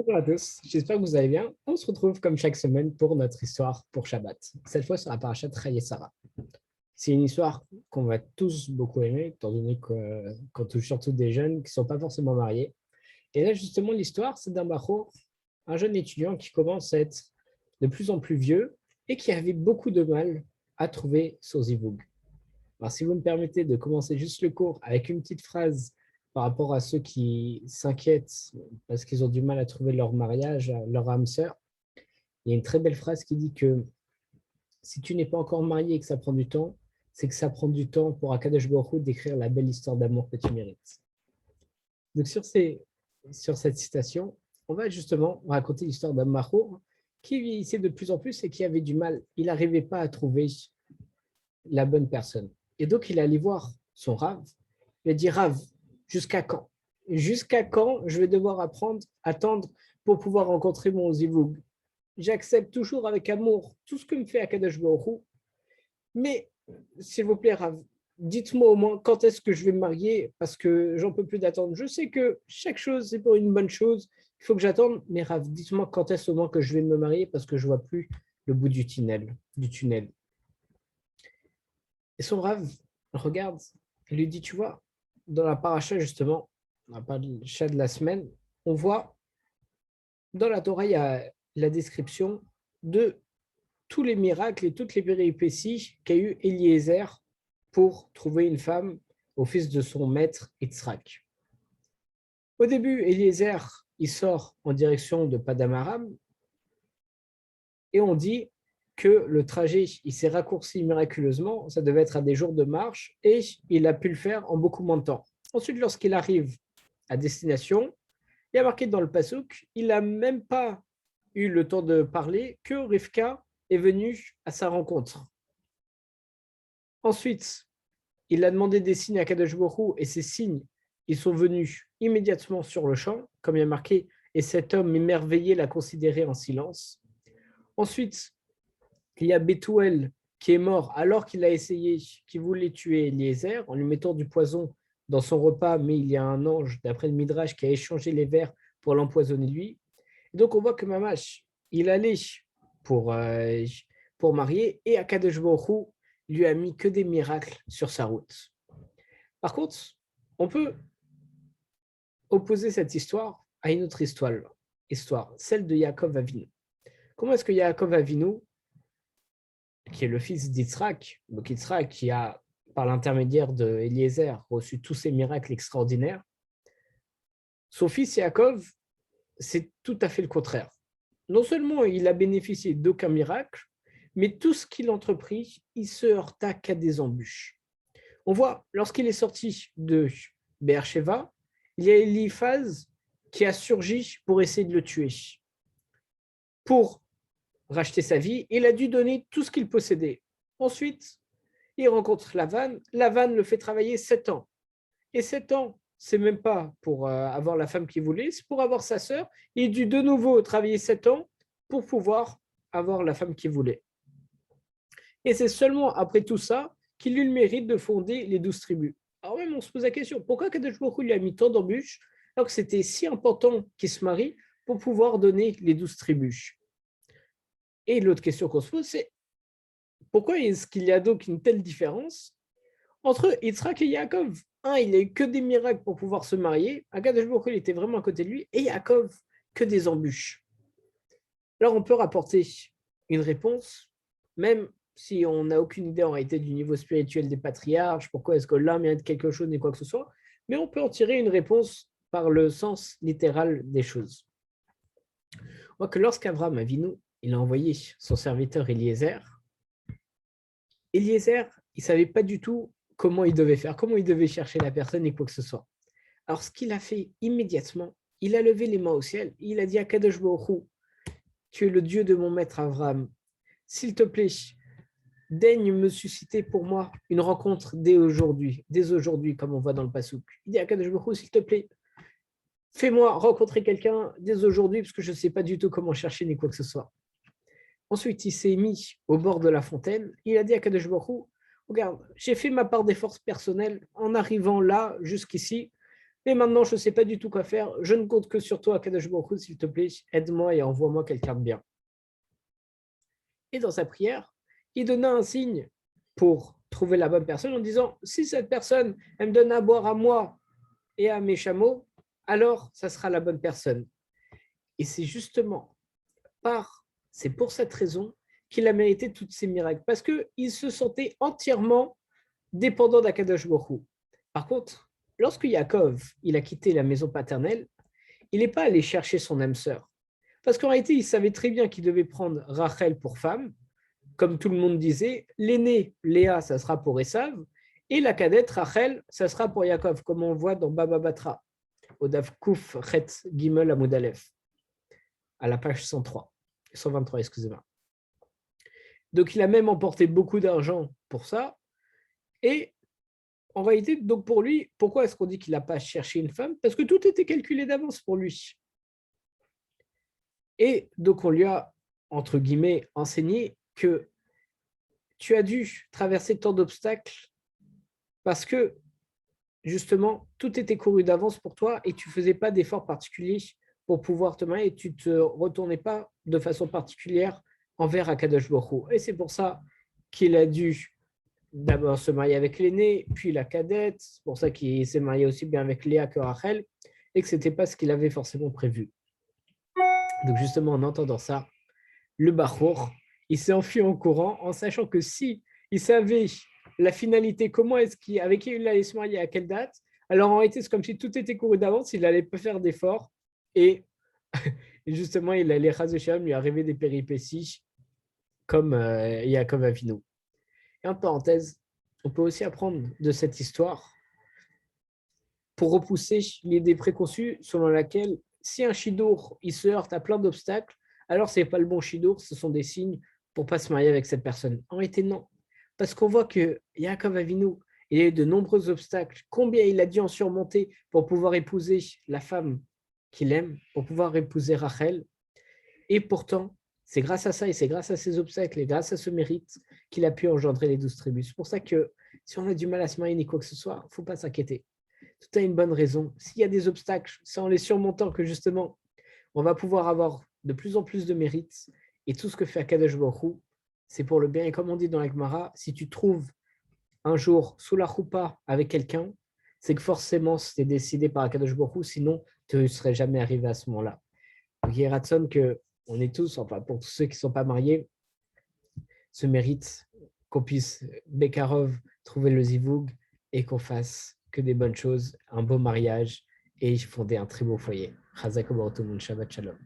Bonjour à tous, j'espère que vous allez bien. On se retrouve comme chaque semaine pour notre histoire pour Shabbat. Cette fois sur la parashat Chayei Sarah. C'est une histoire qu'on va tous beaucoup aimer, étant donné qu'on touche surtout des jeunes qui ne sont pas forcément mariés. Et là, justement, l'histoire, c'est d'un bachour, un jeune étudiant qui commence à être de plus en plus vieux et qui avait beaucoup de mal à trouver son zivug. Alors, si vous me permettez de commencer juste le cours avec une petite phrase par rapport à ceux qui s'inquiètent parce qu'ils ont du mal à trouver leur mariage, leur âme sœur, il y a une très belle phrase qui dit que si tu n'es pas encore marié et que ça prend du temps, c'est que ça prend du temps pour Akadosh Baruch Hu d'écrire la belle histoire d'amour que tu mérites. Donc, sur cette citation, on va justement raconter l'histoire d'un Mahour qui vieillissait de plus en plus et qui avait du mal. Il n'arrivait pas à trouver la bonne personne. Et donc, il est allé voir son Rav. Il a dit, Rav, jusqu'à quand? Jusqu'à quand je vais devoir attendre pour pouvoir rencontrer mon Zivug? J'accepte toujours avec amour tout ce que me fait Akadosh Baruch Hu, mais s'il vous plaît, Rav, dites-moi au moins quand est-ce que je vais me marier parce que j'en peux plus d'attendre. Je sais que chaque chose, c'est pour une bonne chose. Il faut que j'attende, mais Rav, dites-moi quand est-ce au moins que je vais me marier parce que je ne vois plus le bout du tunnel. Et son Rav regarde et lui dit, tu vois, dans la paracha justement, dans la paracha de la semaine, on voit dans la Torah, il y a la description de tous les miracles et toutes les péripéties qu'a eu Eliezer pour trouver une femme au fils de son maître Yitzhak. Au début, Eliezer, il sort en direction de Padam-Aram et on dit que le trajet, il s'est raccourci miraculeusement, ça devait être à des jours de marche, et il a pu le faire en beaucoup moins de temps. Ensuite, lorsqu'il arrive à destination, il y a marqué dans le Passouk, il n'a même pas eu le temps de parler que Rivka est venue à sa rencontre. Ensuite, il a demandé des signes à Kadosh Baruch Hu, et ces signes, ils sont venus immédiatement sur le champ, comme il y a marqué, et cet homme émerveillé l'a considéré en silence. Ensuite, il y a Bethuel qui est mort alors qu'il a essayé, qui voulait tuer Eliezer en lui mettant du poison dans son repas, mais il y a un ange, d'après le Midrash, qui a échangé les vers pour l'empoisonner lui. Et donc on voit que Mamash, il allait pour, euh, pour marier et Akadosh Baruch Hu lui a mis que des miracles sur sa route. Par contre, on peut opposer cette histoire à une autre histoire, celle de Yaakov Avinu. Comment est-ce que Yaakov Avinu, qui est le fils d'Yitzhak, donc Yitzhak qui a, par l'intermédiaire de Eliezer, reçu tous ces miracles extraordinaires, son fils Yaakov, c'est tout à fait le contraire. Non seulement il a bénéficié d'aucun miracle, mais tout ce qu'il entreprit, il se heurta qu'à des embûches. On voit, lorsqu'il est sorti de Beersheba, il y a Eliphaz qui a surgi pour essayer de le tuer. Pour racheter sa vie, il a dû donner tout ce qu'il possédait. Ensuite, il rencontre Lavan. Lavan le fait travailler 7 ans. Et 7 ans, c'est même pas pour avoir la femme qu'il voulait, c'est pour avoir sa sœur. Il a dû de nouveau travailler 7 ans pour pouvoir avoir la femme qu'il voulait. Et c'est seulement après tout ça qu'il eut le mérite de fonder les 12 tribus. Alors même, on se pose la question, pourquoi Kadosh Baruch Hu lui a mis tant d'embûches alors que c'était si important qu'il se marie pour pouvoir donner les 12 tribus? Et l'autre question qu'on se pose, c'est pourquoi est-ce qu'il y a donc une telle différence entre Yitzhak et Yaakov? Un, il n'a eu que des miracles pour pouvoir se marier. Akadosh Baruch Hu, il était vraiment à côté de lui. Et Yaakov, que des embûches. Alors, on peut rapporter une réponse, même si on n'a aucune idée en réalité du niveau spirituel des patriarches, pourquoi est-ce que l'un mérite quelque chose ni quoi que ce soit, mais on peut en tirer une réponse par le sens littéral des choses. On voit que lorsqu'Abraham Avinu, il a envoyé son serviteur Eliezer, il ne savait pas du tout comment il devait faire, comment il devait chercher la personne et quoi que ce soit. Alors, ce qu'il a fait immédiatement, il a levé les mains au ciel, il a dit à Kadosh Baruch Hu, tu es le Dieu de mon maître Abraham. S'il te plaît, daigne me susciter pour moi une rencontre dès aujourd'hui, comme on voit dans le Passouk. Il dit à Kadosh Baruch Hu, s'il te plaît, fais-moi rencontrer quelqu'un dès aujourd'hui, parce que je ne sais pas du tout comment chercher ni quoi que ce soit. Ensuite, il s'est mis au bord de la fontaine. Il a dit à Kadosh Baruch Hu, regarde, j'ai fait ma part d'efforts personnels en arrivant là, jusqu'ici. mais maintenant, je ne sais pas du tout quoi faire. Je ne compte que sur toi, Kadosh Baruch Hu, s'il te plaît, aide-moi et envoie-moi quelqu'un de bien. Et dans sa prière, il donna un signe pour trouver la bonne personne en disant, si cette personne, elle me donne à boire à moi et à mes chameaux, alors ça sera la bonne personne. Et c'est justement c'est pour cette raison qu'il a mérité tous ces miracles, parce qu'il se sentait entièrement dépendant d'Akadosh Baruch Hu. Par contre, lorsque Yaakov il a quitté la maison paternelle, il n'est pas allé chercher son âme sœur. Parce qu'en réalité, il savait très bien qu'il devait prendre Rachel pour femme, comme tout le monde disait, l'aînée, Léa, ça sera pour Esav, et la cadette, Rachel, ça sera pour Yaakov, comme on voit dans Baba Batra, au Daf Kouf Chet Gimel Amud Aleph, à la page 123, excusez-moi. Donc, il a même emporté beaucoup d'argent pour ça. Et en réalité, donc pour lui, pourquoi est-ce qu'on dit qu'il n'a pas cherché une femme? Parce que tout était calculé d'avance pour lui. Et donc, on lui a, entre guillemets, enseigné que tu as dû traverser tant d'obstacles parce que, justement, tout était couru d'avance pour toi et tu ne faisais pas d'efforts particuliers pour pouvoir te marier et tu ne te retournais pas de façon particulière envers Akadosh Baruch Hu. Et c'est pour ça qu'il a dû d'abord se marier avec l'aîné, puis la cadette. C'est pour ça qu'il s'est marié aussi bien avec Léa que Rachel et que ce n'était pas ce qu'il avait forcément prévu. Donc justement, en entendant ça, le Bachour, il s'est enfui en courant en sachant que si il savait la finalité, avec qui il allait se marier, à quelle date, alors en réalité, c'est comme si tout était couru d'avance, il n'allait pas faire d'efforts et justement, il allait lui arriver des péripéties comme Yaakov Avinu. Et en parenthèse, on peut aussi apprendre de cette histoire pour repousser l'idée préconçue selon laquelle si un shidour il se heurte à plein d'obstacles, alors ce n'est pas le bon shidour, ce sont des signes pour ne pas se marier avec cette personne. En réalité, non. Parce qu'on voit que Yaakov Avinu, il a eu de nombreux obstacles. Combien il a dû en surmonter pour pouvoir épouser la femme qu'il aime, pour pouvoir épouser Rachel. Et pourtant, c'est grâce à ça et c'est grâce à ces obstacles et grâce à ce mérite qu'il a pu engendrer les 12 tribus. C'est pour ça que si on a du mal à se marier ni quoi que ce soit, il ne faut pas s'inquiéter. Tout a une bonne raison. S'il y a des obstacles, c'est en les surmontant que justement, on va pouvoir avoir de plus en plus de mérites. Et tout ce que fait Akadosh Baruch Hu, c'est pour le bien. Et comme on dit dans la Gemara, si tu trouves un jour sous la choupa avec quelqu'un, c'est que forcément c'était décidé par Akadosh Baruch Hu, sinon tu ne serais jamais arrivé à ce moment-là. Donc il y a Ratson que on est tous, enfin pour tous ceux qui ne sont pas mariés, ce mérite qu'on puisse Bekarov trouver le zivoug et qu'on fasse que des bonnes choses, un beau mariage et fonder un très beau foyer. Chazak Shabbat Shalom.